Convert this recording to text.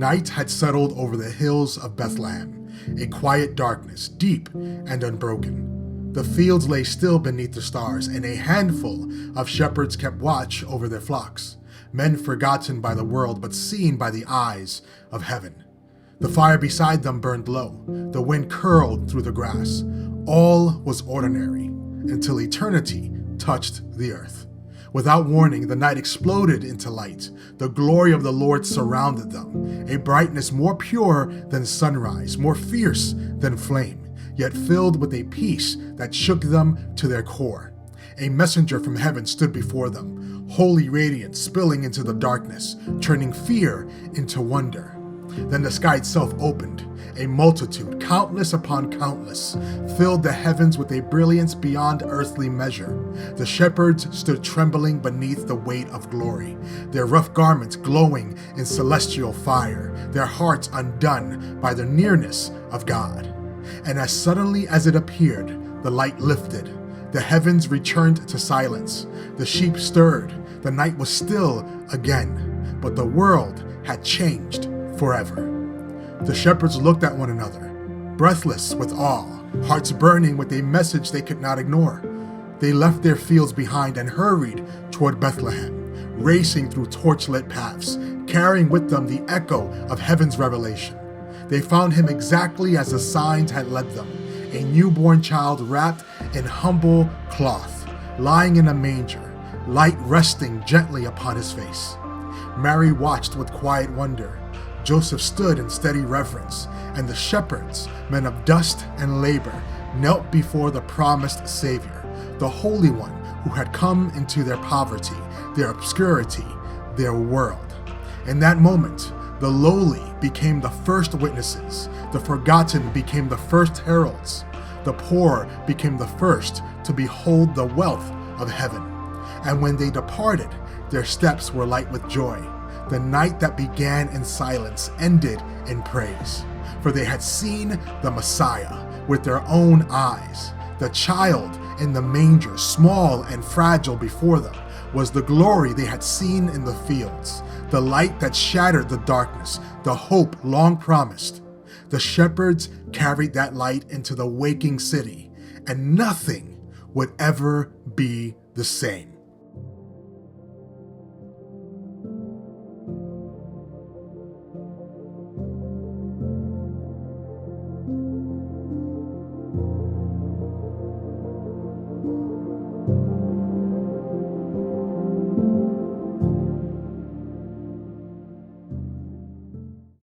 Night had settled over the hills of Bethlehem, a quiet darkness, deep and unbroken. The fields lay still beneath the stars, and a handful of shepherds kept watch over their flocks, men forgotten by the world but seen by the eyes of heaven. The fire beside them burned low, the wind curled through the grass. All was ordinary until eternity touched the earth. Without warning, the night exploded into light. The glory of the Lord surrounded them, a brightness more pure than sunrise, more fierce than flame, yet filled with a peace that shook them to their core. A messenger from heaven stood before them, holy radiance spilling into the darkness, turning fear into wonder. Then the sky itself opened. A multitude, countless upon countless, filled the heavens with a brilliance beyond earthly measure. The shepherds stood trembling beneath the weight of glory, their rough garments glowing in celestial fire, their hearts undone by the nearness of God. And as suddenly as it appeared, the light lifted. The heavens returned to silence. The sheep stirred. The night was still again, but the world had changed forever. The shepherds looked at one another, breathless with awe, hearts burning with a message they could not ignore. They left their fields behind and hurried toward Bethlehem, racing through torch-lit paths, carrying with them the echo of heaven's revelation. They found him exactly as the signs had led them, a newborn child wrapped in humble cloth, lying in a manger, light resting gently upon his face. Mary watched with quiet wonder. Joseph stood in steady reverence, and the shepherds, men of dust and labor, knelt before the promised Savior, the Holy One who had come into their poverty, their obscurity, their world. In that moment, the lowly became the first witnesses, the forgotten became the first heralds, the poor became the first to behold the wealth of heaven. And when they departed, their steps were light with joy. The night that began in silence ended in praise, for they had seen the Messiah with their own eyes. The child in the manger, small and fragile before them, was the glory they had seen in the fields, the light that shattered the darkness, the hope long promised. The shepherds carried that light into the waking city, and nothing would ever be the same.